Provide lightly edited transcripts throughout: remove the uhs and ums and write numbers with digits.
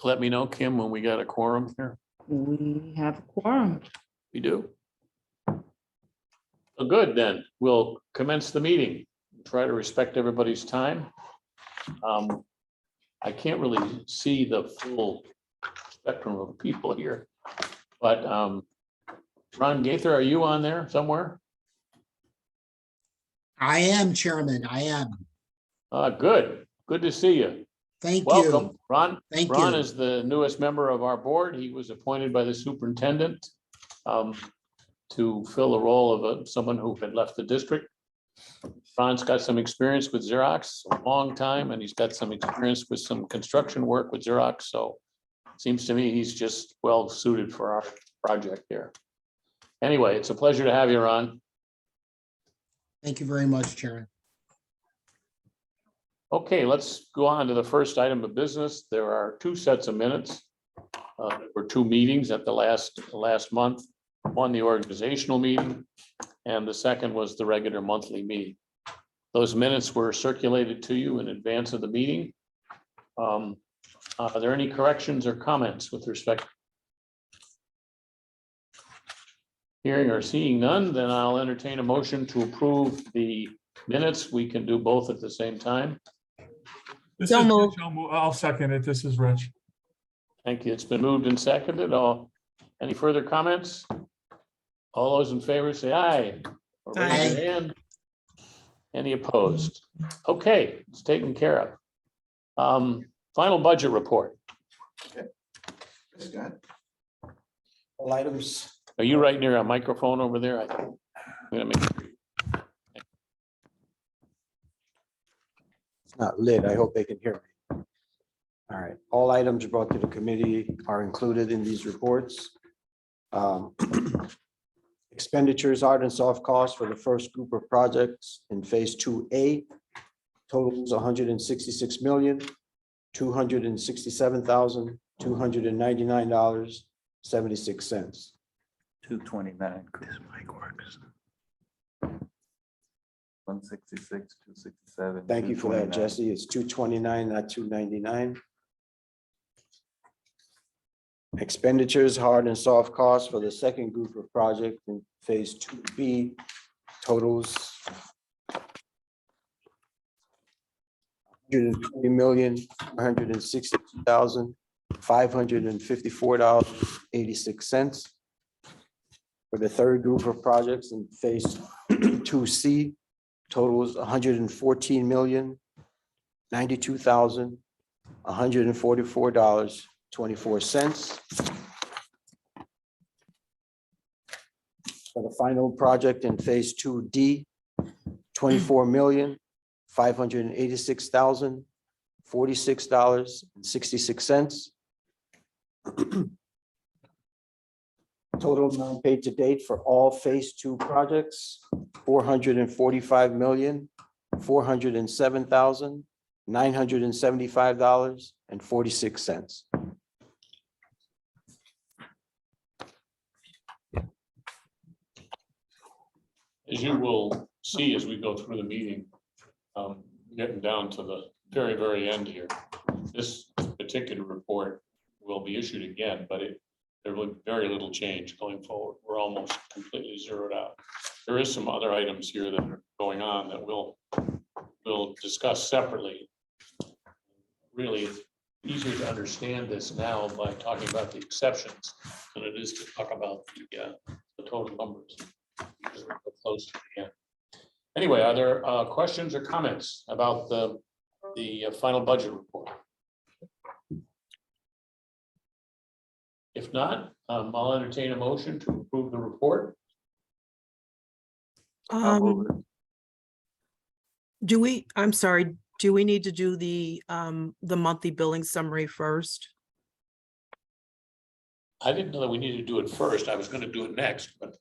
Let me know, Kim, when we got a quorum here. We have a quorum. We do. Well, good, then. We'll commence the meeting. Try to respect everybody's time. I can't really see the full spectrum of people here, but Ron Gaither, are you on there somewhere? I am, Chairman. I am. Good. Good to see you. Thank Welcome, you. Ron. Thank Ron you. is the newest member of our board. He was appointed by the superintendent to fill the role of someone who had left the district. Ron's got some experience with Xerox, a long time, and he's got some experience with some construction work with Xerox. So it seems to me he's just well suited for our project here. Anyway, it's a pleasure to have you, Ron. Thank you very much, Chairman. Okay, let's go on to the first item of business. There are two sets of minutes. There were two meetings at the last month. One, the organizational meeting, and the second was the regular monthly meeting. Those minutes were circulated to you in advance of the meeting. Are there any corrections or comments with respect? Hearing or seeing none, then I'll entertain a motion to approve the minutes. We can do both at the same time. This So is moved. Rich. I'll second it. This is Rich. Thank you. It's been moved and seconded. Any further comments? All those in favor say aye. Or raise your hand. Any opposed? Okay, it's taken care of. Final budget report. All items, Are you right near a microphone over there? I'm gonna make sure. it's not lit. I hope they can hear me. All right, all items brought to the committee are included in these reports. Expenditures, hard and soft costs for the first group of projects in phase 2A totals $166,267,299.76. 229. This mic works. 166, 267. Thank you for that, 229. Jesse. It's 229, not 299. Expenditures, hard and soft costs for the second group of project in phase 2B totals $120,162,554.86. For the third group of projects in phase 2C totals $114,092,144.24. For the final project in phase 2D, $24,586,046.66. Total amount paid to date for all phase 2 projects, $445,407,975.46. As you will see as we go through the meeting, getting down to the very, very end here, this particular report will be issued again, but there will be very little change going forward. We're almost completely zeroed out. There is some other items here that are going on that we'll discuss separately. Really, it's easier to understand this now by talking about the exceptions than it is to talk about the total numbers. Because we're so close to the end. Anyway, are there questions or comments about the final budget report? If not, I'll entertain a motion to approve the report. I'm sorry, do we need to do the monthly billing summary first? I didn't know that we needed to do it first. I was going to do it next, but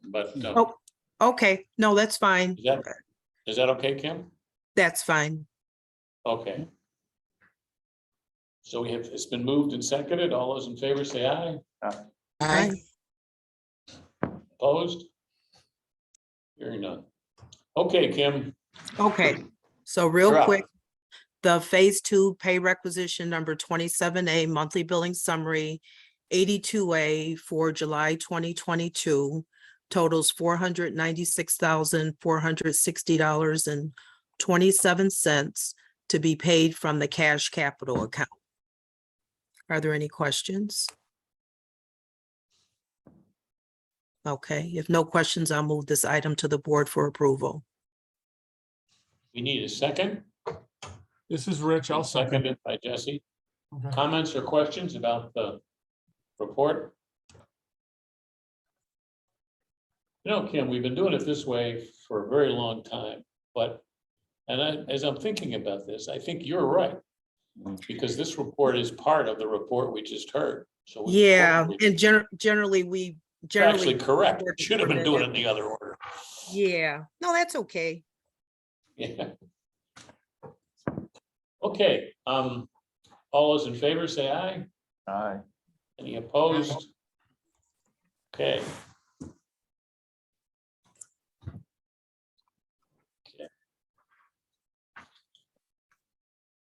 Oh, okay, no, that's fine. is that okay, Kim? That's fine. Okay. So it's been moved and seconded. All those in favor say aye. Aye. Opposed? Hearing none. Okay, Kim. Okay, so you're real up. quick, The Phase 2 pay requisition number 27A monthly billing summary 82A for July 2022 totals $496,460.27 to be paid from the cash capital account. Are there any questions? Okay, if no questions, I'll move this item to the board for approval. We need a second. This is Rich. I'll second. Seconded by Jesse. Okay. Comments or questions about the report? You know, Kim, we've been doing it this way for a very long time, but, as I'm thinking about this, I think you're right. Because this report is part of the report we just heard, so. Yeah, and generally, we Actually generally. correct. Should have been doing it in the other order. Yeah, no, that's okay. Yeah. Okay, all those in favor say aye. Aye. Any opposed? Okay. Okay.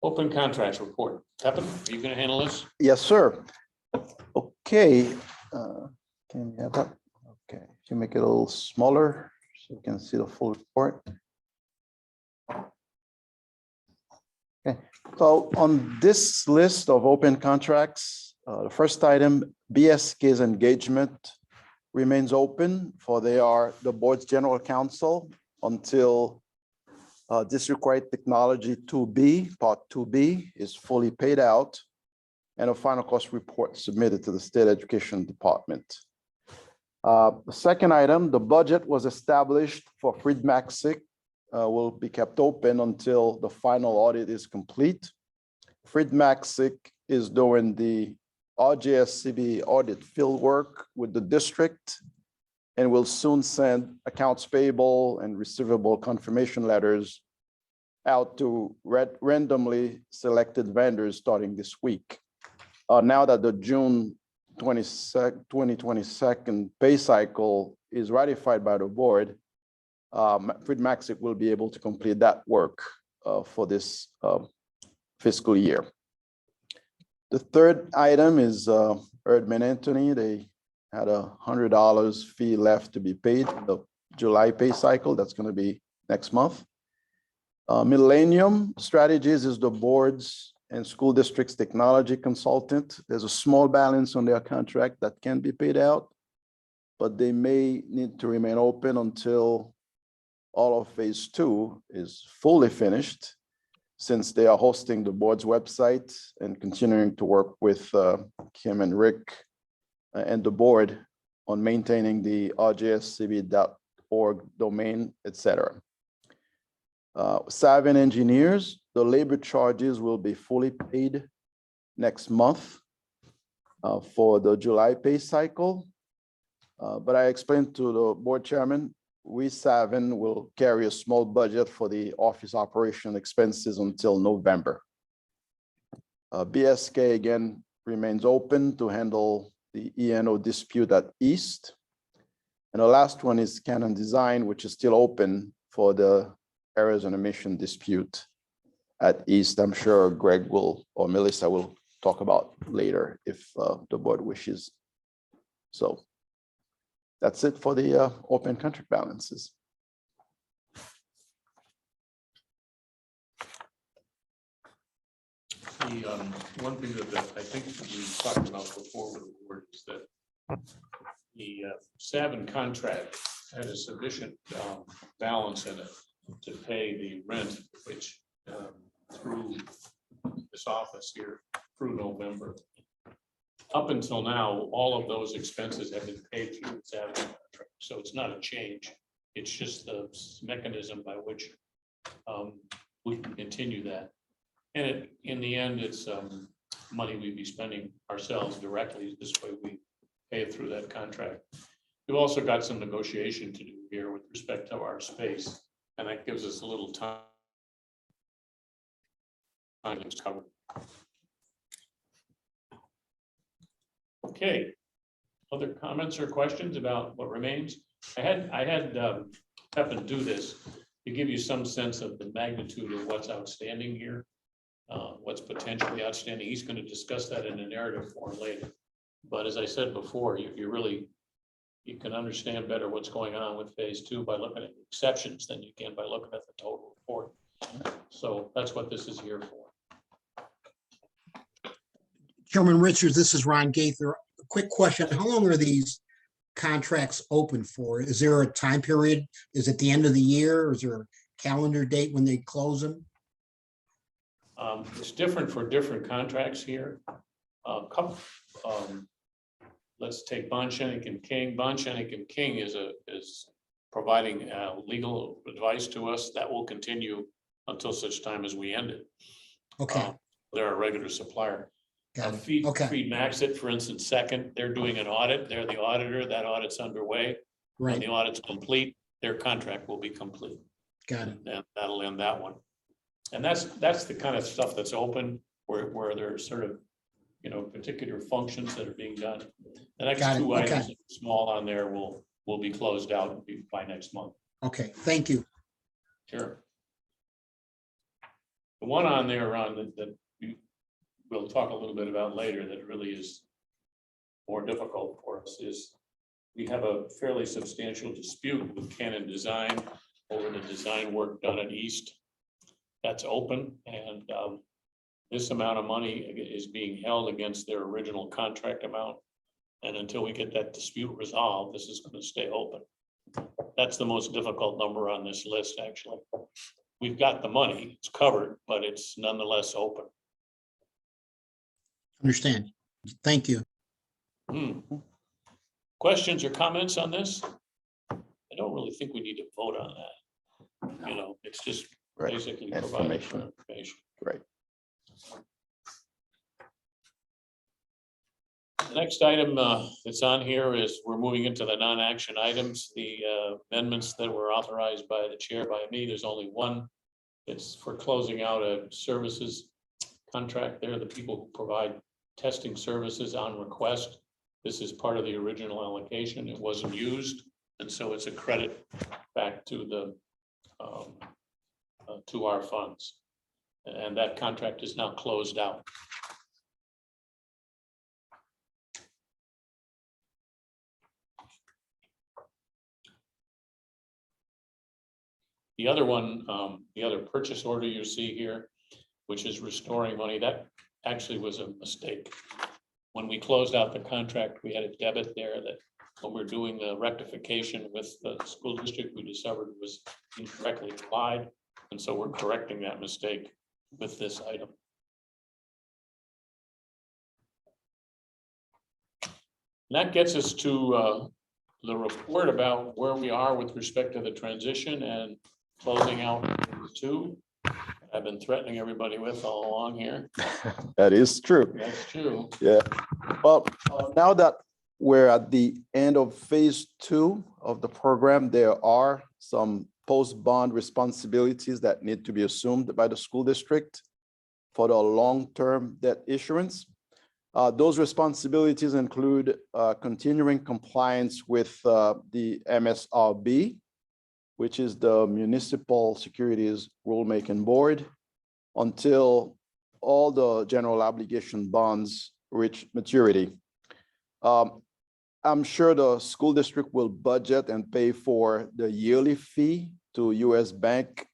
Open contracts report. Pepin, are you gonna handle this? Yes, sir. Okay, can you have that? Okay, if you make it a little smaller so you can see the full report. Okay, so on this list of open contracts, the first item, BSK's engagement remains open for they are the board's general counsel until District-wide Technology 2B, Part 2B is fully paid out and a final cost report submitted to the State Education Department. The second item, the budget was established for Fried Maxic, will be kept open until the final audit is complete. Fried Maxic is doing the RJSCB audit field work with the district and will soon send accounts payable and receivable confirmation letters out to randomly selected vendors starting this week. Now that the June 2022 pay cycle is ratified by the board, Fried Maxic will be able to complete that work for this fiscal year. The third item is Erdman Anthony. They had $100 fee left to be paid, the July pay cycle. That's going to be next month. Millennium Strategies is the board's and school district's technology consultant. There's a small balance on their contract that can be paid out, but they may need to remain open until all of phase 2 is fully finished, since they are hosting the board's website and continuing to work with Kim and Rick and the board on maintaining the rjscb.org domain, etc. Savin Engineers, the labor charges will be fully paid next month for the July pay cycle. But I explained to the board chairman, we Savin will carry a small budget for the office operation expenses until November. BSK again remains open to handle the E&O dispute at East. And the last one is Canon Design, which is still open for the errors and omission dispute at East. I'm sure Greg will, or Melissa will talk about later if the board wishes. So that's it for the open contract balances. The one thing that I think we talked about before with the board is that the Savin contract had a sufficient balance in it to pay the rent, which through this office here through November. Up until now, all of those expenses have been paid through the Savin contract, so it's not a change. It's just the mechanism by which we can continue that. And in the end, it's money we'd be spending ourselves directly. This way we pay it through that contract. We've also got some negotiation to do here with respect to our space, and that gives us a little time. It's covered. Okay. Other comments or questions about what remains? I had Pepin do this to give you some sense of the magnitude of what's outstanding here. what's potentially outstanding. He's going to discuss that in a narrative form later. But as I said before, you really, you can understand better what's going on with phase two by looking at exceptions than you can by looking at the total report. So that's what this is here for. Chairman Richards, this is Ron Gaither. A quick question. How long are these contracts open for? Is there a time period? Is it the end of the year? Or is there a calendar date when they close them? It's different for different contracts here. Let's take Bond, Shennick and King. Bond, Shennick and King is providing legal advice to us that will continue until such time as we end it. Okay, They're a regular supplier. got it. Feed Okay, Maxit, for instance, second, they're doing an audit. They're the auditor. That audit's underway. When right, the audit's complete, their contract will be complete. got it. And that'll end that one. And that's the kind of stuff that's open where there's sort of, particular functions that are being done. The next Got it, two okay. items that are small on there will be closed out by next month. Okay, thank you. Sure. The one on there, Ron, that we'll talk a little bit about later that really is more difficult for us is we have a fairly substantial dispute with Canon Design over the design work done at East. That's open, and this amount of money is being held against their original contract amount. And until we get that dispute resolved, this is going to stay open. That's the most difficult number on this list, actually. We've got the money, it's covered, but it's nonetheless open. Understand. Thank you. Questions or comments on this? I don't really think we need to vote on that. It's just Right. basically providing Information. information. Right. The next item that's on here is we're moving into the non-action items, the amendments that were authorized by the chair by me. There's only one. It's for closing out a services contract there, the people who provide testing services on request. This is part of the original allocation. It wasn't used, and so it's a credit back to the to our funds. And that contract is now closed out. The other one, the other purchase order you see here, which is restoring money, that actually was a mistake. When we closed out the contract, we had a debit there that when we're doing the rectification with the school district, we discovered was incorrectly applied. And so we're correcting that mistake with this item. And that gets us to the report about where we are with respect to the transition and closing out phase two. I've been threatening everybody with all along here. That is true. That's true. Yeah. Well, now that we're at the end of phase two of the program, there are some post-bond responsibilities that need to be assumed by the school district for the long-term debt issuance. Those responsibilities include continuing compliance with the MSRB, which is the Municipal Securities Rulemaking Board, until all the general obligation bonds reach maturity. I'm sure the school district will budget and pay for the yearly fee to US Bank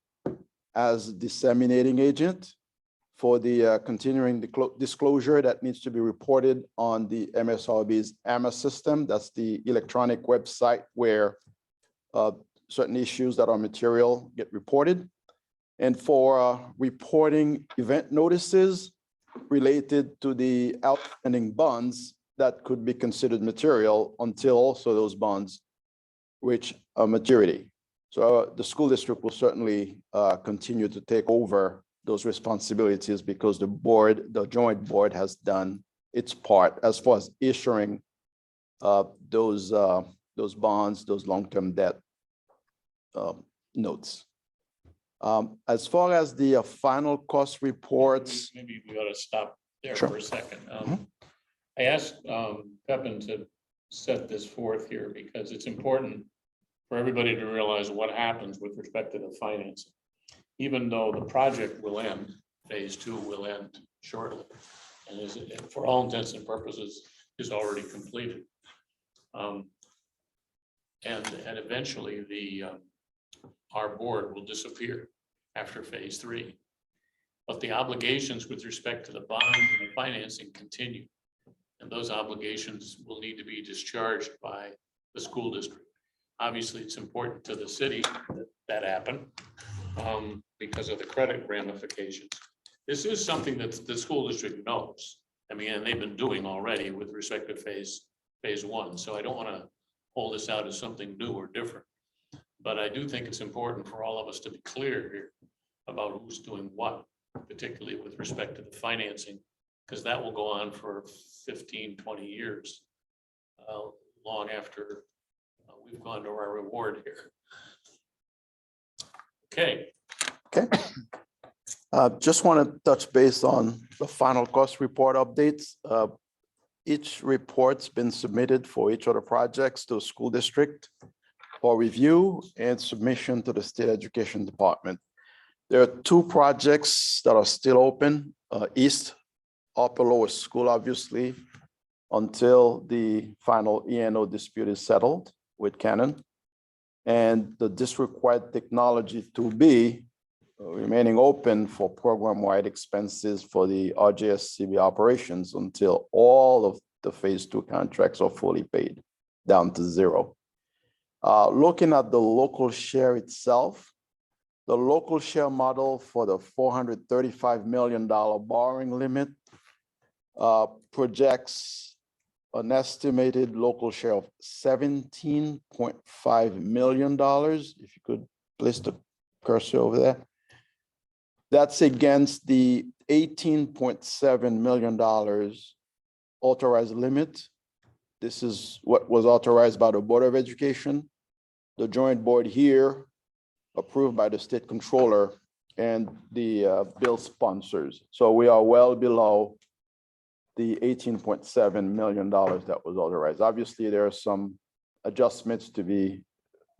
as disseminating agent for the continuing disclosure that needs to be reported on the MSRB's AMA system. That's the electronic website where certain issues that are material get reported. And for reporting event notices related to the outstanding bonds that could be considered material until also those bonds reach maturity. So the school district will certainly continue to take over those responsibilities because the board, the joint board, has done its part as far as issuing those bonds, those long-term debt notes. As far as the final cost reports, Maybe we ought to stop there Sure. for a second. Mhm. I asked Pepin to set this forth here because it's important for everybody to realize what happens with respect to the financing. Even though the project will end phase 2 will end shortly. And is, for all intents and purposes, is already completed. And eventually our board will disappear after phase 3. But the obligations with respect to the bonds and the financing continue. And those obligations will need to be discharged by the school district. Obviously, it's important to the city that happen because of the credit ramifications. This is something that the school district knows. I mean, and they've been doing already with respect to phase 1. So I don't want to hold this out as something new or different. But I do think it's important for all of us to be clear here about who's doing what, particularly with respect to the financing, because that will go on for 15, 20 years, long after we've gone to our reward here. Okay. Okay. Just want to touch base on the final cost report updates. Each report's been submitted for each of the projects to the school district for review and submission to the state education department. There are 2 projects that are still open, East Upper Lower School, obviously, until the final E&O dispute is settled with Canon. And the district-wide technology 2B remaining open for program-wide expenses for the RJSCB operations until all of the phase 2 contracts are fully paid, down to 0. Looking at the local share itself, the local share model for the $435 million borrowing limit projects an estimated local share of $17.5 million. If you could place the cursor over there. That's against the $18.7 million authorized limit. This is what was authorized by the Board of Education, the joint board here, approved by the state controller and the bill sponsors. So we are well below the $18.7 million that was authorized. Obviously, there are some adjustments to be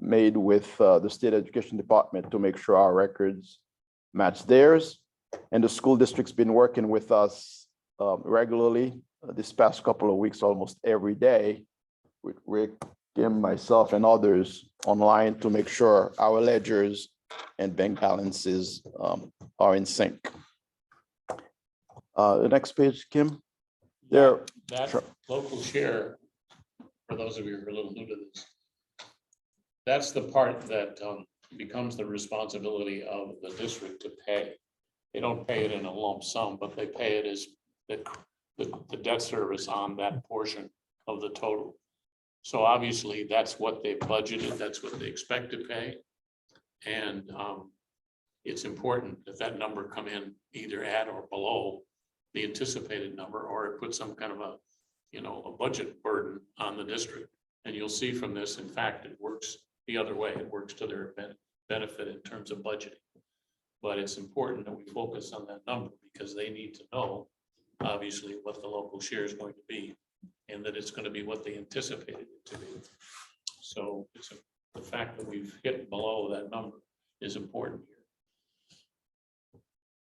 made with the state education department to make sure our records match theirs. And the school district's been working with us regularly this past couple of weeks, almost every day, with Rick, Kim, myself, and others online to make sure our ledgers and bank balances are in sync. The next page, Kim. There. That Sure. local share, for those of you who are a little new to this, that's the part that becomes the responsibility of the district to pay. They don't pay it in a lump sum, but they pay it as the debt service on that portion of the total. So obviously, that's what they budgeted, that's what they expect to pay. And it's important that that number come in either at or below the anticipated number, or it puts some kind of a budget burden on the district. And you'll see from this, in fact, it works the other way. It works to their benefit in terms of budgeting. But it's important that we focus on that number because they need to know, obviously, what the local share is going to be and that it's going to be what they anticipated it to be. So the fact that we've hit below that number is important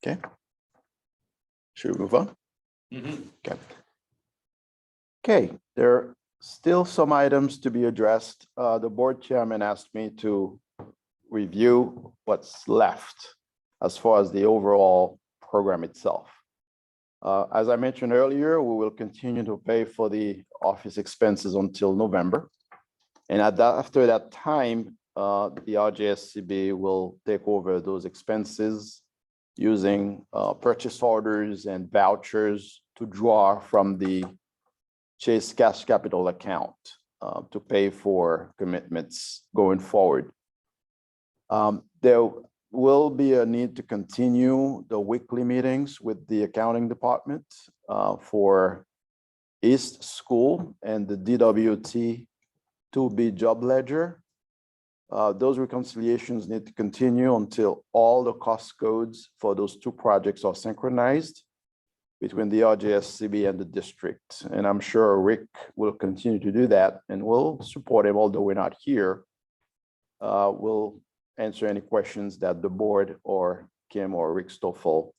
here. Okay. Should we move on? Mm-hmm. Okay. Okay, there are still some items to be addressed. The board chairman asked me to review what's left as far as the overall program itself. As I mentioned earlier, we will continue to pay for the office expenses until November. And after that time, the RJSCB will take over those expenses using purchase orders and vouchers to draw from the Chase Cash Capital account to pay for commitments going forward. There will be a need to continue the weekly meetings with the accounting department for East School and the DWT 2B job ledger. Those reconciliations need to continue until all the cost codes for those 2 projects are synchronized between the RJSCB and the district. And I'm sure Rick will continue to do that and we'll support him, although we're not here. We'll answer any questions that the board or Kim or Rick Stoffel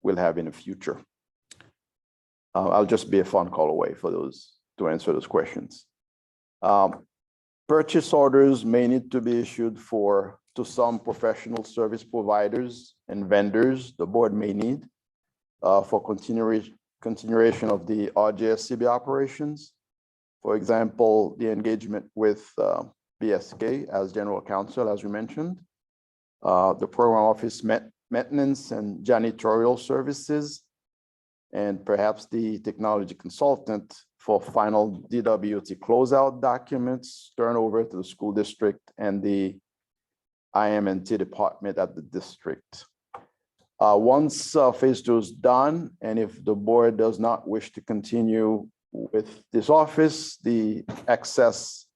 we'll have in the future. I'll just be a phone call away for those to answer those questions. Purchase orders may need to be issued to some professional service providers and vendors the board may need for continuation of the RJSCB operations. For example, the engagement with BSK as general counsel, as we mentioned, the program office maintenance and janitorial services, and perhaps the technology consultant for final DWT closeout documents, turnover to the school district and the IM&T department at the district. Once phase 2 is done, and if the board does not wish to continue with this office, the excess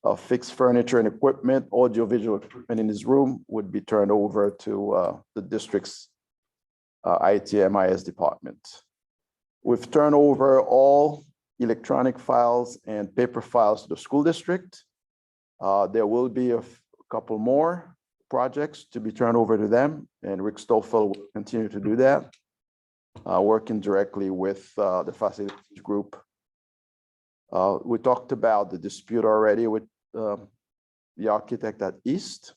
of fixed furniture and equipment, audiovisual equipment in this room would be turned over to the district's ITMIS department. We've turned over all electronic files and paper files to the school district. There will be a couple more projects to be turned over to them, and Rick Stoffel will continue to do that, working directly with the facilities group. We talked about the dispute already with the architect at East.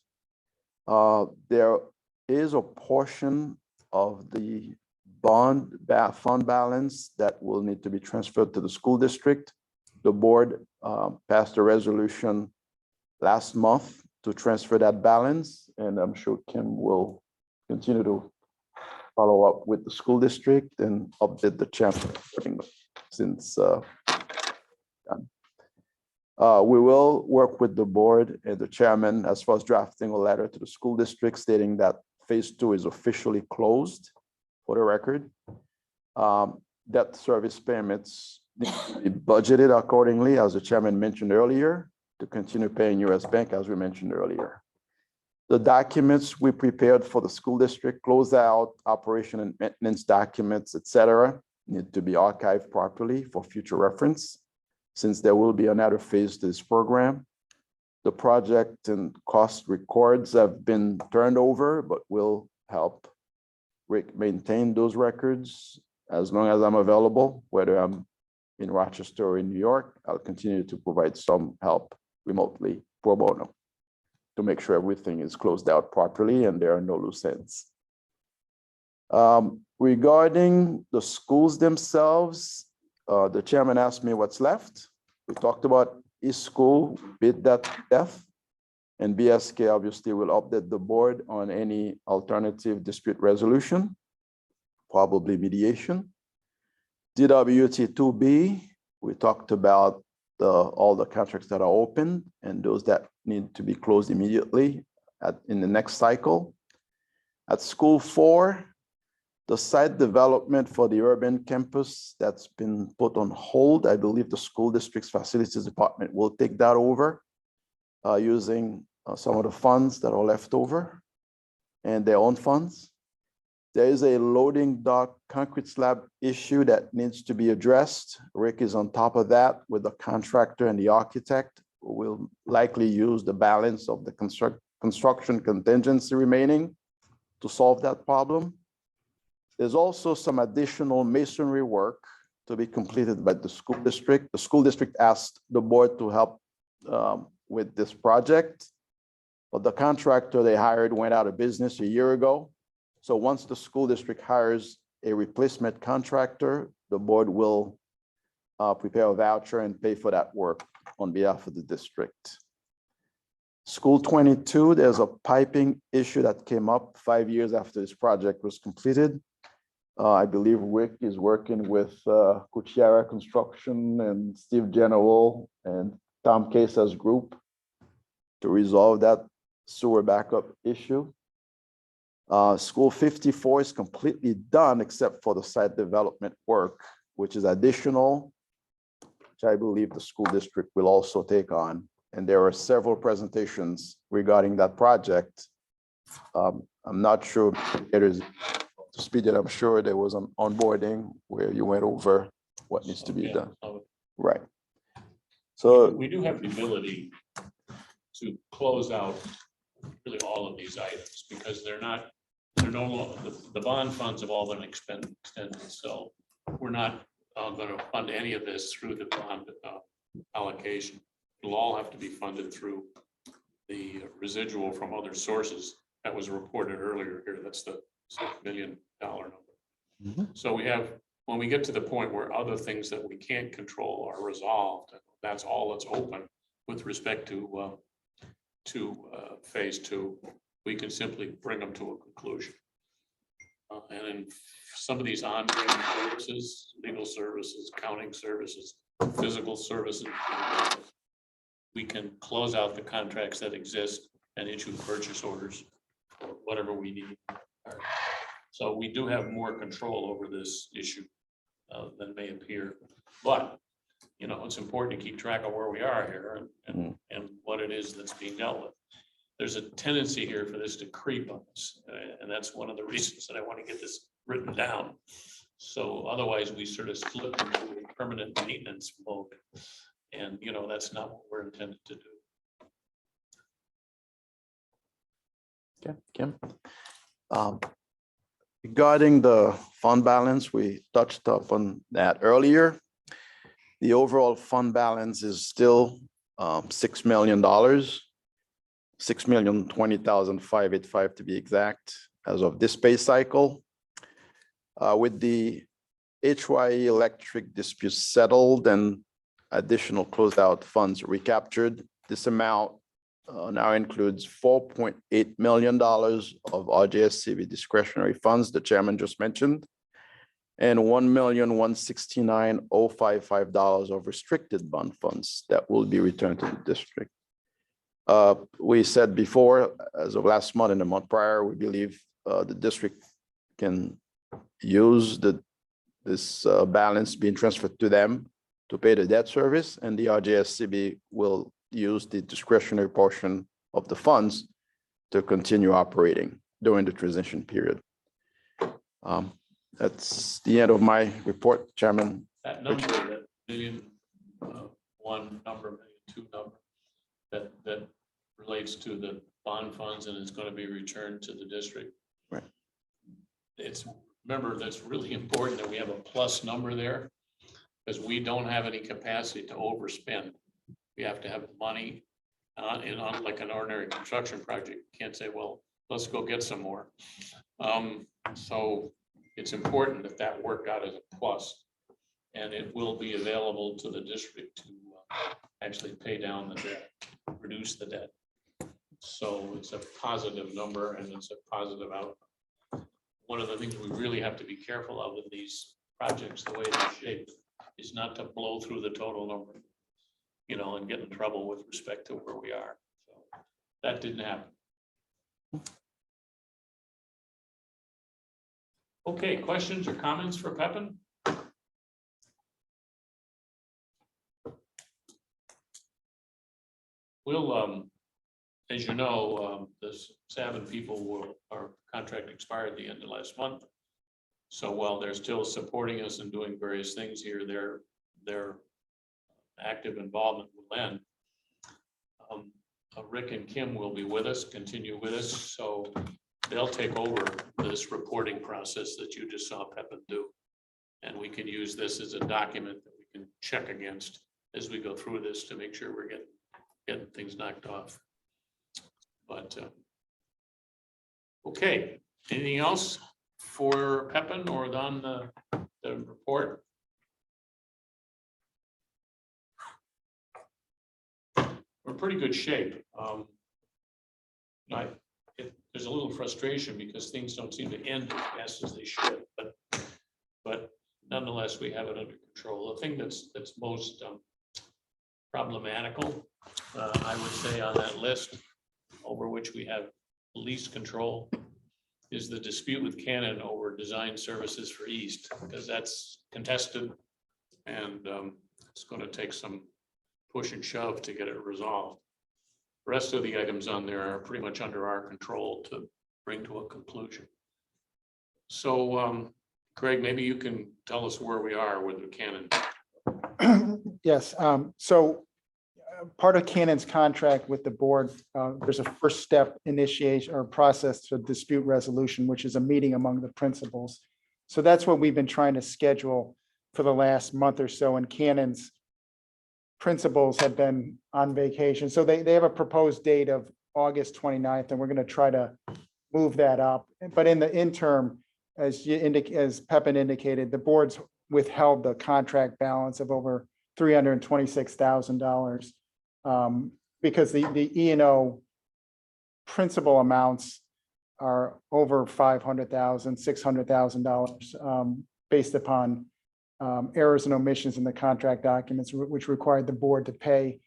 There is a portion of the fund balance that will need to be transferred to the school district. The board passed a resolution last month to transfer that balance, and I'm sure Kim will continue to follow up with the school district and update the chairman since done. We will work with the board and the chairman as far as drafting a letter to the school district stating that phase 2 is officially closed for the record. Debt service payments need to be budgeted accordingly, as the chairman mentioned earlier, to continue paying US Bank, as we mentioned earlier. The documents we prepared for the school district, closeout, operation and maintenance documents, etc., need to be archived properly for future reference, since there will be another phase to this program. The project and cost records have been turned over, but will help Rick maintain those records as long as I'm available, whether I'm in Rochester or in New York. I'll continue to provide some help remotely pro bono to make sure everything is closed out properly and there are no loose ends. Regarding the schools themselves, the chairman asked me what's left. We talked about East School, beat that to death, and BSK obviously will update the board on any alternative dispute resolution, probably mediation. DWT 2B, we talked about all the contracts that are open and those that need to be closed immediately in the next cycle. At School 4, the site development for the urban campus that's been put on hold, I believe the school district's facilities department will take that over using some of the funds that are left over and their own funds. There is a loading dock concrete slab issue that needs to be addressed. Rick is on top of that with the contractor and the architect, who will likely use the balance of the construction contingency remaining to solve that problem. There's also some additional masonry work to be completed by the school district. The school district asked the board to help with this project, but the contractor they hired went out of business a year ago. So once the school district hires a replacement contractor, the board will prepare a voucher and pay for that work on behalf of the district. School 22, there's a piping issue that came up 5 years after this project was completed. I believe Rick is working with Kuchiara Construction and Steve General and Tom Case's group to resolve that sewer backup issue. School 54 is completely done except for the site development work, which is additional, which I believe the school district will also take on. And there are several presentations regarding that project. I'm not sure it is to speed it. I'm sure there was an onboarding where you went over what needs to be done. Right. So we do have the ability to close out really all of these items because they're not they're no longer, the bond funds have all been extended, so we're not going to fund any of this through the bond allocation. It'll all have to be funded through the residual from other sources that was reported earlier here. That's the $6 million number. So we have, when we get to the point where other things that we can't control are resolved, that's all that's open with respect to phase two, we can simply bring them to a conclusion. And then some of these ongoing services, legal services, accounting services, physical services, we can close out the contracts that exist and issue purchase orders for whatever we need. So we do have more control over this issue than may appear. But, you know, it's important to keep track of where we are here and what it is that's being dealt with. There's a tendency here for this to creep on us. And that's one of the reasons that I want to get this written down. So otherwise we sort of slip into a permanent maintenance mode. And, you know, that's not what we're intended to do. Okay, Kim. Regarding the fund balance, we touched up on that earlier. The overall fund balance is still $6 million, $6,020,585 to be exact, as of this pay cycle. With the HYE electric dispute settled and additional closeout funds recaptured, this amount now includes $4.8 million of RJSCB discretionary funds, the chairman just mentioned, and $1,169,055 of restricted bond funds that will be returned to the district. We said before, as of last month and the month prior, we believe the district can use this balance being transferred to them to pay the debt service, and the RJSCB will use the discretionary portion of the funds to continue operating during the transition period. That's the end of my report, Chairman. That number, that million, one number, million two number, that relates to the bond funds and is going to be returned to the district. Right. Remember, that's really important that we have a plus number there, because we don't have any capacity to overspend. We have to have money in like an ordinary construction project. You can't say, well, let's go get some more. So it's important that that work out as a plus, and it will be available to the district to actually pay down the debt, reduce the debt. So it's a positive number and it's a positive outcome. One of the things we really have to be careful of in these projects, the way they're shaped, is not to blow through the total number, you know, and get in trouble with respect to where we are. So that didn't happen. Okay, questions or comments for Pepin? We'll, as you know, the Savin people our contract expired at the end of last month. So while they're still supporting us and doing various things here, their active involvement will end. Rick and Kim will be with us, continue with us, so they'll take over this reporting process that you just saw Pepin do. And we can use this as a document that we can check against as we go through this to make sure we're getting things knocked off. But okay, anything else for Pepin or on the report? We're in pretty good shape. There's a little frustration because things don't seem to end as fast as they should, but nonetheless, we have it under control. The thing that's most problematical, I would say, on that list, over which we have least control, is the dispute with Canon over design services for East, because that's contested and it's going to take some push and shove to get it resolved. The rest of the items on there are pretty much under our control to bring to a conclusion. So Craig, maybe you can tell us where we are with the Canon. Yes, so part of Canon's contract with the board, there's a first step initiation or process to dispute resolution, which is a meeting among the principals. So that's what we've been trying to schedule for the last month or so, and Canon's principals have been on vacation. So they have a proposed date of August 29th, and we're going to try to move that up. But in the interim, as Pepin indicated, the board's withheld the contract balance of over $326,000 because the E&O principal amounts are over $500,000, $600,000 based upon errors and omissions in the contract documents, which required the board to pay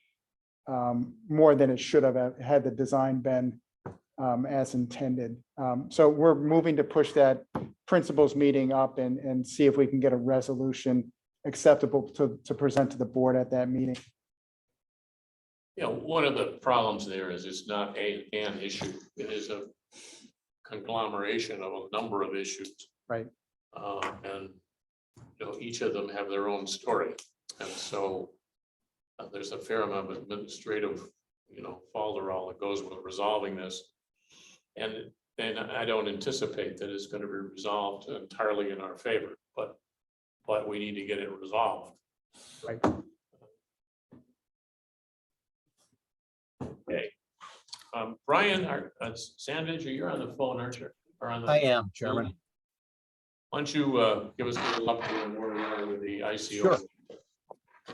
more than it should have had the design been as intended. So we're moving to push that principals meeting up and see if we can get a resolution acceptable to present to the board at that meeting. You know, one of the problems there is it's not an issue. It is a conglomeration of a number of issues. Right. And, you know, each of them have their own story. And so there's a fair amount of administrative, you know, falderall that goes with resolving this. And I don't anticipate that it's going to be resolved entirely in our favor, but we need to get it resolved. Right. Okay. Brian, Sandage, you're on the phone, aren't you? Or on the, I am, Chairman. why don't you give us a little update on where we are with the ICO? Sure.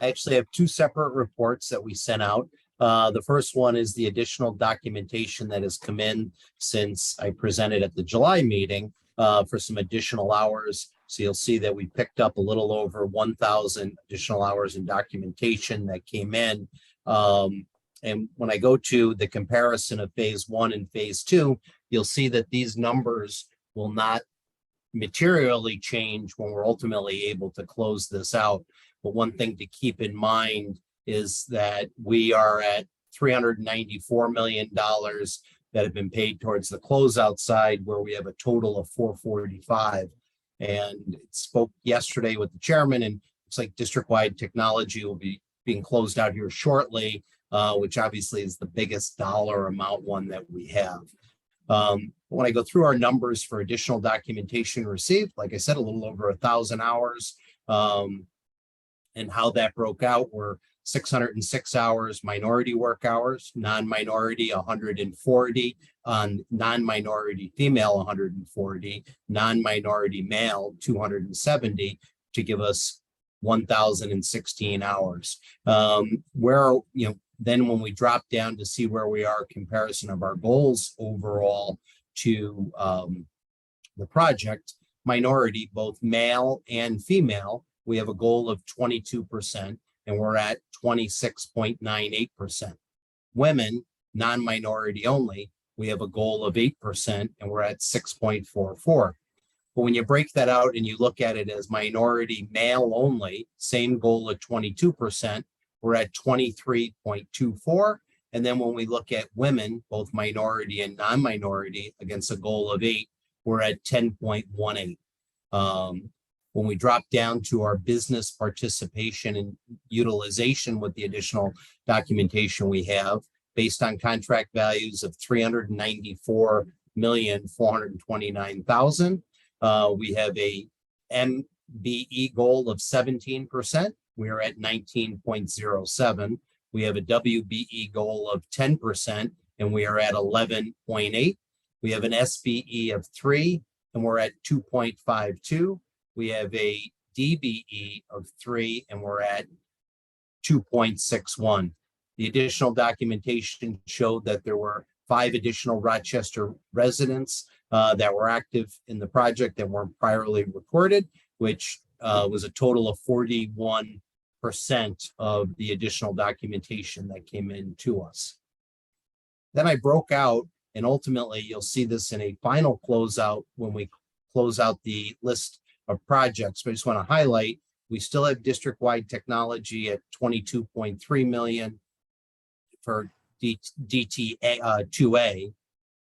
I actually have two separate reports that we sent out. The first one is the additional documentation that has come in since I presented at the July meeting for some additional hours. So you'll see that we picked up a little over 1,000 additional hours in documentation that came in. And when I go to the comparison of phase 1 and phase 2, you'll see that these numbers will not materially change when we're ultimately able to close this out. But one thing to keep in mind is that we are at $394 million that have been paid towards the closeout side, where we have a total of 445. And spoke yesterday with the chairman, and it's like district-wide technology will be being closed out here shortly, which obviously is the biggest dollar amount one that we have. When I go through our numbers for additional documentation received, like I said, a little over 1,000 hours, and how that broke out were 606 hours minority work hours, non-minority 140, non-minority female 140, non-minority male 270, to give us 1,016 hours. Then when we drop down to see where we are, comparison of our goals overall to the project, minority, both male and female, we have a goal of 22%, and we're at 26.98%. Women, non-minority only, we have a goal of 8%, and we're at 6.44. But when you break that out and you look at it as minority male only, same goal of 22%, we're at 23.24. And then when we look at women, both minority and non-minority, against a goal of 8, we're at 10.18. When we drop down to our business participation and utilization with the additional documentation we have, based on contract values of $394,429,000, we have a MBE goal of 17%. We are at 19.07. We have a WBE goal of 10%, and we are at 11.8. We have an SBE of 3, and we're at 2.52. We have a DBE of 3, and we're at 2.61. The additional documentation showed that there were 5 additional Rochester residents that were active in the project that weren't priorly reported, which was a total of 41% of the additional documentation that came in to us. Then I broke out, and ultimately you'll see this in a final closeout when we close out the list of projects. But I just want to highlight, we still have district-wide technology at 22.3 million for DTA 2A,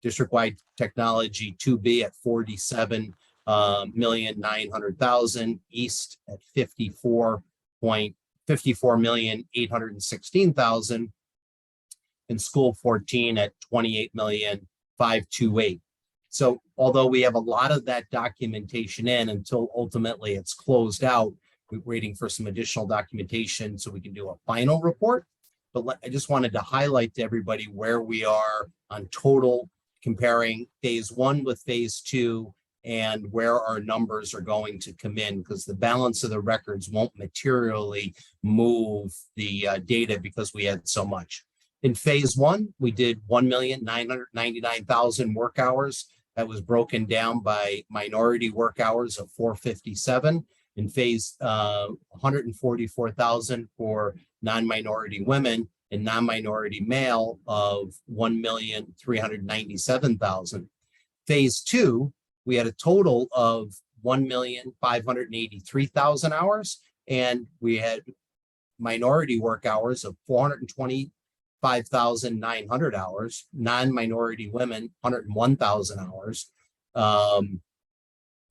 district-wide technology 2B at 47,900,000, East at 54,816,000, and school 14 at 28,528,000. So although we have a lot of that documentation in until ultimately it's closed out, we're waiting for some additional documentation so we can do a final report. But I just wanted to highlight to everybody where we are on total, comparing phase one with phase two and where our numbers are going to come in, because the balance of the records won't materially move the data because we had so much. In phase one, we did 1,999,000 work hours. That was broken down by minority work hours of 457. In phase 144,000 for non-minority women and non-minority male of 1,397,000. Phase two, we had a total of 1,583,000 hours, and we had minority work hours of 425,900 hours, non-minority women, 101,000 hours,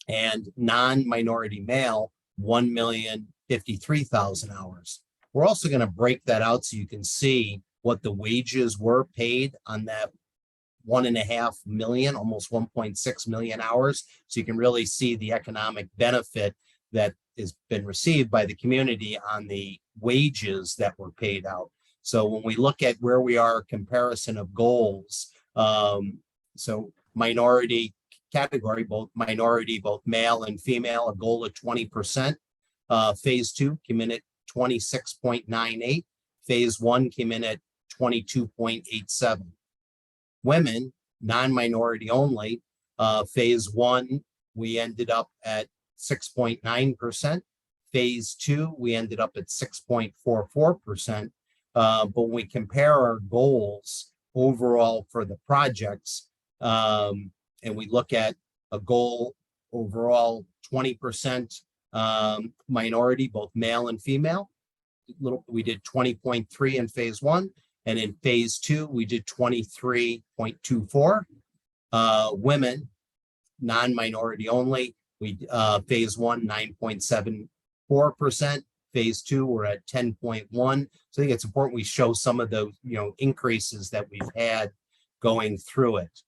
and non-minority male, 1,053,000 hours. We're also going to break that out so you can see what the wages were paid on that 1.5 million, almost 1.6 million hours. So you can really see the economic benefit that has been received by the community on the wages that were paid out. So when we look at where we are, comparison of goals, so minority category, both minority, both male and female, a goal of 20%. Phase two came in at 26.98. Phase one came in at 22.87. Women, non-minority only, phase one, we ended up at 6.9%. Phase two, we ended up at 6.44%. But when we compare our goals overall for the projects, and we look at a goal overall 20% minority, both male and female, we did 20.3 in phase one. And in phase two, we did 23.24. Women, non-minority only, we phase one, 9.74%. Phase two, we're at 10.1. So I think it's important we show some of the increases that we've had going through it.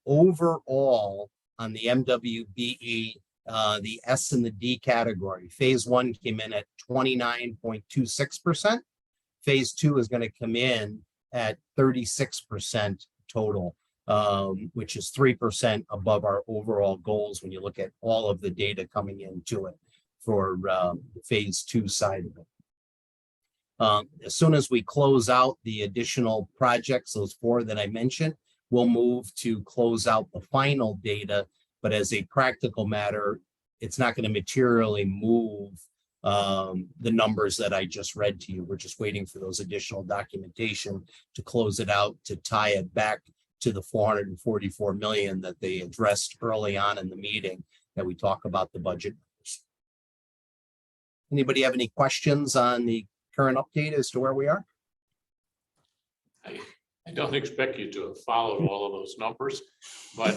Overall, on the MWBE, the S and the D category, phase one came in at 29.26%. Phase two is going to come in at 36% total, which is 3% above our overall goals when you look at all of the data coming into it for the phase two side of it. As soon as we close out the additional projects, those 4 that I mentioned, we'll move to close out the final data. But as a practical matter, it's not going to materially move the numbers that I just read to you. We're just waiting for those additional documentation to close it out, to tie it back to the 444 million that they addressed early on in the meeting that we talk about the budget numbers. Anybody have any questions on the current update as to where we are? I don't expect you to have followed all of those numbers, but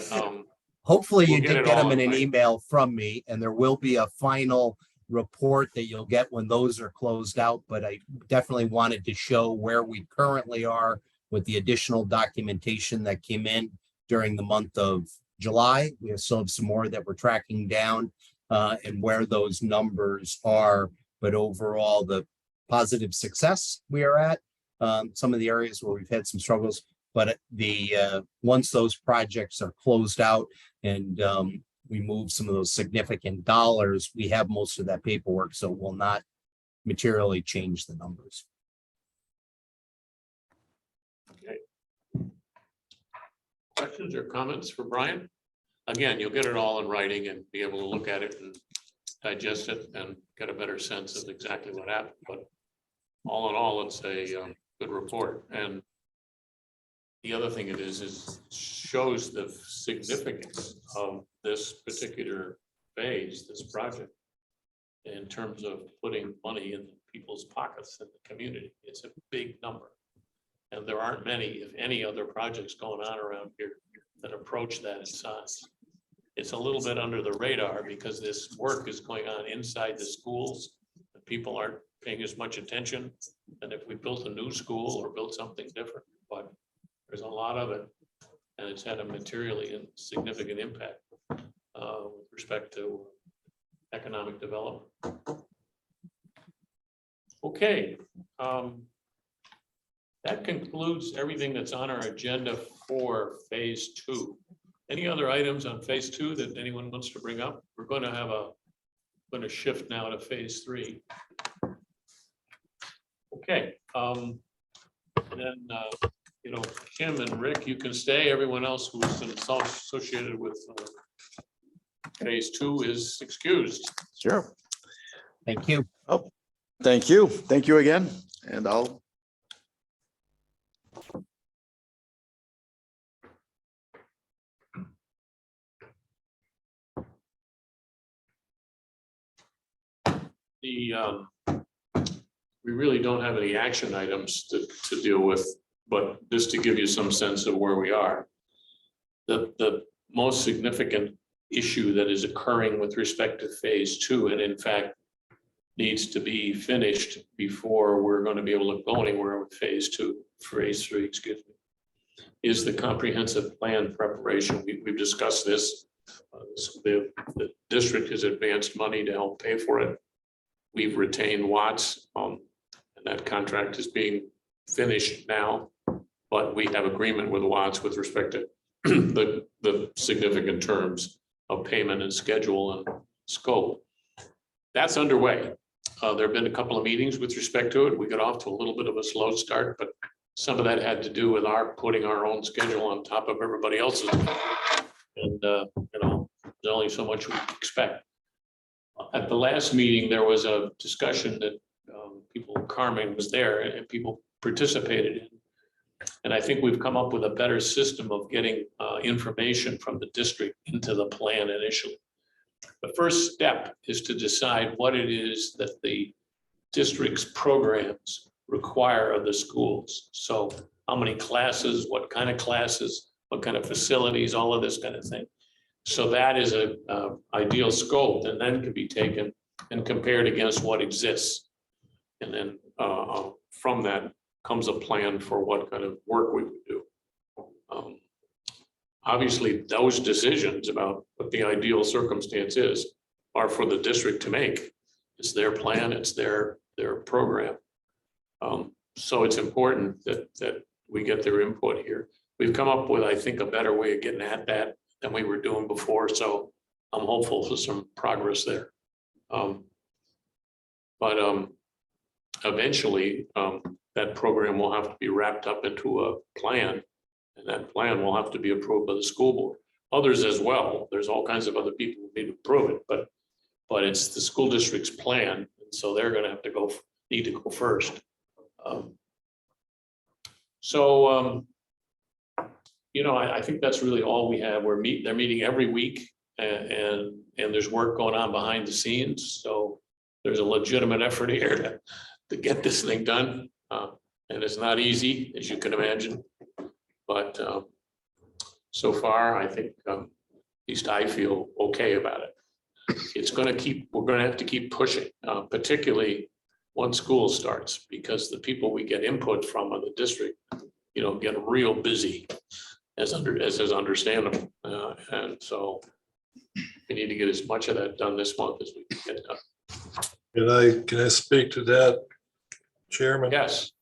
hopefully you we'll get did it get all them in in an writing. email from me, and there will be a final report that you'll get when those are closed out. But I definitely wanted to show where we currently are with the additional documentation that came in during the month of July. We still have some more that we're tracking down and where those numbers are. But overall, the positive success we are at, some of the areas where we've had some struggles, but the once those projects are closed out and we move some of those significant dollars, we have most of that paperwork, so it will not materially change the numbers. Okay. Questions or comments for Brian? Again, you'll get it all in writing and be able to look at it and digest it and get a better sense of exactly what happened. But all in all, it's a good report. And the other thing it is shows the significance of this particular phase, this project, in terms of putting money in people's pockets in the community. It's a big number. And there aren't many, if any, other projects going on around here that approach that in size. It's a little bit under the radar because this work is going on inside the schools. And people aren't paying as much attention than if we built a new school or built something different. But There's a lot of it, and it's had a materially and significant impact with respect to economic development. Okay. That concludes everything that's on our agenda for phase 2. Any other items on phase 2 that anyone wants to bring up? We're going to shift now to phase 3. Okay. Then, Kim and Rick, you can stay. Everyone else who's associated with phase 2 is excused. Sure. Thank you. Thank you. Thank you again. And I'll. We really don't have any action items to deal with, but just to give you some sense of where we are. The most significant issue that is occurring with respect to phase 2, and in fact needs to be finished before we're going to be able to go anywhere with phase 3, excuse me, is the comprehensive plan preparation. We've discussed this. The district has advanced money to help pay for it. We've retained Watts, and that contract is being finished now, but we have agreement with Watts with respect to the significant terms of payment and schedule and scope. That's underway. There have been a couple of meetings with respect to it. We got off to a little bit of a slow start, but some of that had to do with our putting our own schedule on top of everybody else's. And, there's only so much we can expect. At the last meeting, there was a discussion that Carmen was there and people participated in. And I think we've come up with a better system of getting information from the district into the plan initially. The first step is to decide what it is that the district's programs require of the schools. So how many classes, what kind of facilities, all of this kind of thing. So that is a ideal scope, and then can be taken and compared against what exists. And then from that comes a plan for what kind of work we would do. Obviously, those decisions about what the ideal circumstance is are for the district to make. It's their plan, it's their program. So it's important that we get their input here. We've come up with, I think, a better way of getting at that than we were doing before. So I'm hopeful for some progress there. But eventually, that program will have to be wrapped up into a plan, and that plan will have to be approved by the school board. Others as well. There's all kinds of other people who need to approve it, but it's the school district's plan, and so they're going to have to need to go first. I think that's really all we have. They're meeting every week, and there's work going on behind the scenes. So there's a legitimate effort here to get this thing done. And it's not easy, as you can imagine. But so far, I think at least I feel okay about it. We're going to have to keep pushing, particularly once school starts, because the people we get input from in the district, get real busy, as is understandable. And so we need to get as much of that done this month as we can get done. Can I speak to that, Chairman? Yes.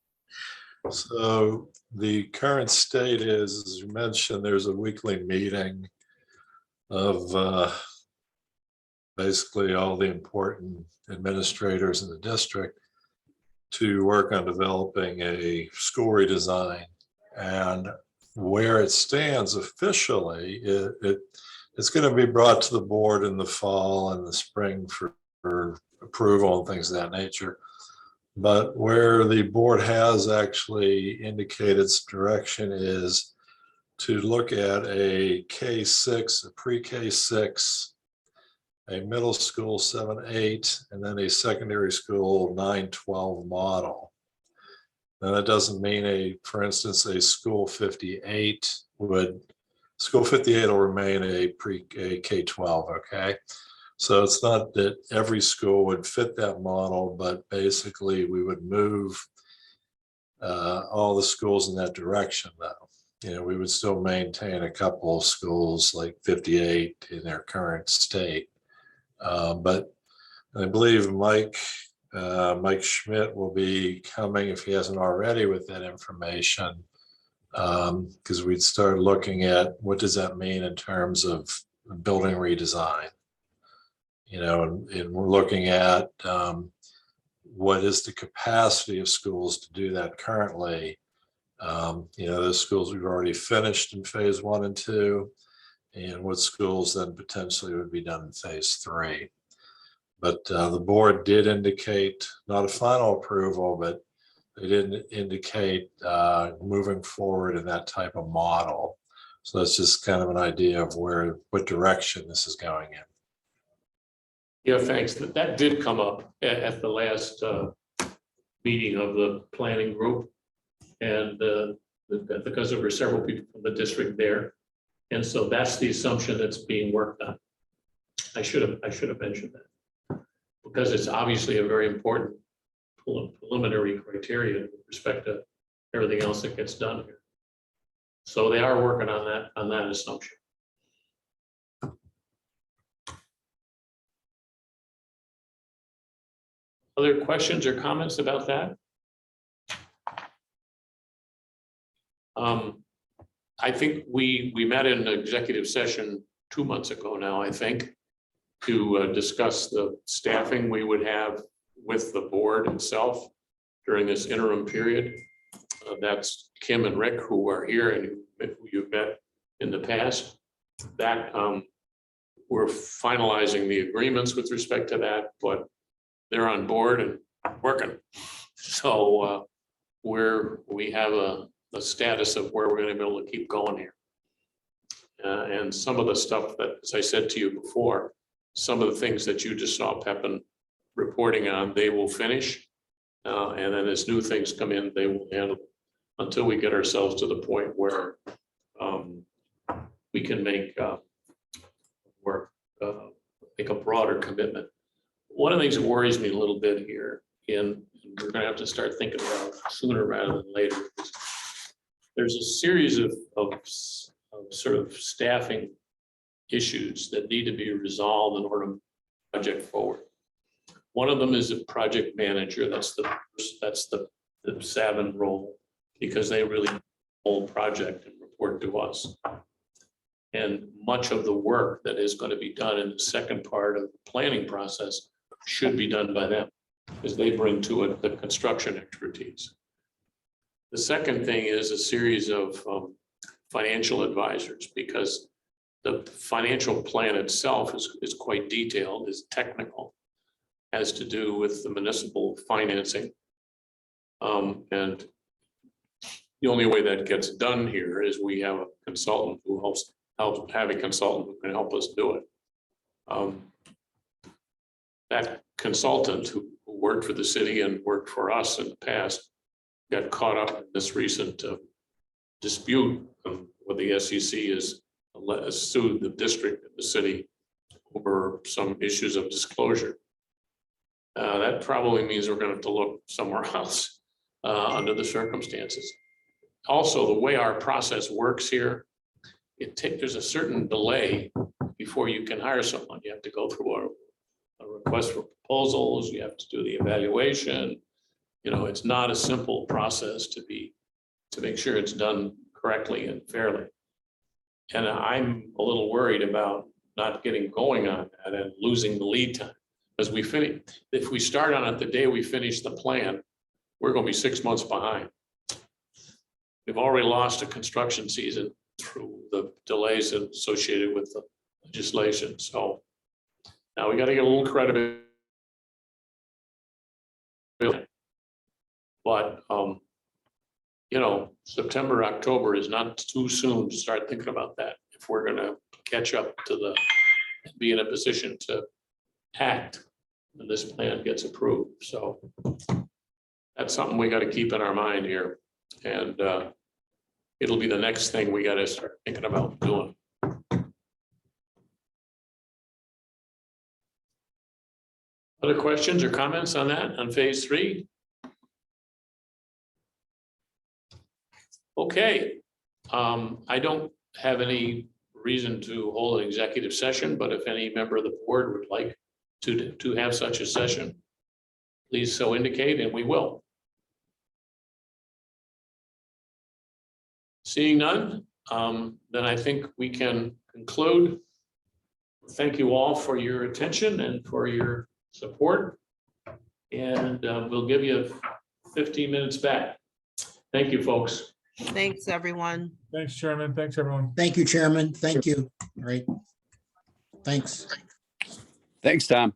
So the current state is, as you mentioned, there's a weekly meeting of basically all the important administrators in the district to work on developing a school redesign. And where it stands officially, it's going to be brought to the board in the fall and the spring for approval and things of that nature. But where the board has actually indicated some direction is to look at a K-6, a pre-K-6, a middle school 7-8, and then a secondary school 9-12 model. Now that doesn't mean for instance, a school 58 will remain a K-12, okay? So it's not that every school would fit that model, but basically we would move all the schools in that direction though. we would still maintain a couple of schools like 58 in their current state. But I believe Mike Schmidt will be coming, if he hasn't already, with that information. Because we'd start looking at what does that mean in terms of building redesign. And we're looking at what is the capacity of schools to do that currently. Those schools we've already finished in phase 1 and 2, and what schools then potentially would be done in phase 3. But the board did indicate, not a final approval, but they did indicate moving forward in that type of model. So that's just kind of an idea of what direction this is going in. Yeah, thanks. That did come up at the last meeting of the planning group. And because there were several people from the district there. And so that's the assumption that's being worked on. I should have mentioned that, because it's obviously a very important preliminary criteria with respect to everything else that gets done here. So they are working on that assumption. Other questions or comments about that? I think we met in an executive session 2 months ago now, I think, to discuss the staffing we would have with the board itself during this interim period. That's Kim and Rick, who are here and who you've met in the past. That we're finalizing the agreements with respect to that, but they're on board and working. So we have a status of where we're going to be able to keep going here. And some of the stuff that, as I said to you before, some of the things that you just saw Pepin reporting on, they will finish. And then as new things come in, they will handle until we get ourselves to the point where we can make a broader commitment. One of the things that worries me a little bit here, and we're going to have to start thinking about sooner rather than later, is there's a series of sort of staffing issues that need to be resolved in order to move the project forward. One of them is a project manager. That's the Savin role, because they really whole project and report to us. And much of the work that is going to be done in the second part of the planning process should be done by them, because they bring to it the construction expertise. The second thing is a series of financial advisors, because the financial plan itself is quite detailed, is technical, has to do with the municipal financing. And the only way that gets done here is we have a consultant who helps have a consultant who can help us do it. That consultant who worked for the city and worked for us in the past got caught up in this recent dispute where the SEC has sued the district and the city over some issues of disclosure. That probably means we're going to have to look somewhere else under the circumstances. Also, the way our process works here, there's a certain delay before you can hire someone. You have to go through a request for proposals. You have to do the evaluation. It's not a simple process to make sure it's done correctly and fairly. And I'm a little worried about not getting going on that and losing the lead time. As we finish, if we start on it the day we finish the plan, we're going to be 6 months behind. We've already lost a construction season through the delays associated with the legislation. So now we got to get a little credibility. But September, October is not too soon to start thinking about that if we're going to catch up to be in a position to act when this plan gets approved. So that's something we got to keep in our mind here, and it'll be the next thing we got to start thinking about doing. Other questions or comments on that, on phase 3? Okay, I don't have any reason to hold an executive session, but if any member of the board would like to have such a session, please so indicate and we will. Seeing none, then I think we can conclude. Thank you all for your attention and for your support. And we'll give you 15 minutes back. Thank you, folks. Thanks, everyone. Thanks, Chairman. Thanks, everyone. Thank you, Chairman. Thank you. All right. Thanks. Thanks, Tom.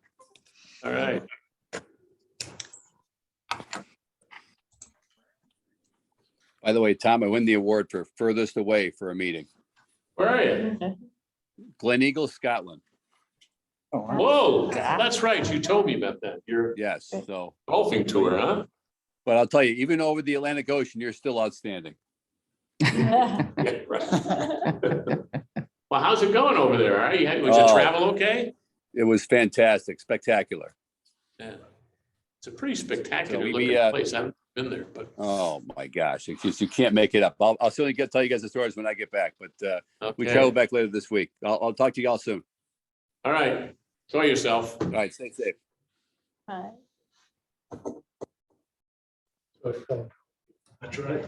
All right. By the way, Tom, I win the award for furthest away for a meeting. Where are you? Glen Eagle, Scotland. Oh, wow. Whoa, that's right. You told me about that. Your Yes, so, golfing tour, huh? but I'll tell you, even over the Atlantic Ocean, you're still outstanding. Yeah, right. Well, how's it going over there? Was your Oh. travel okay? It was fantastic, spectacular. Yeah. It's a pretty spectacular So we, looking place. I haven't been there, but Oh, my gosh, it's just, you can't make it up. I'll certainly tell you guys the stories when I get back, but we okay. travel back later this week. I'll talk to you all soon. All right. Enjoy yourself. All right, stay safe. That's right.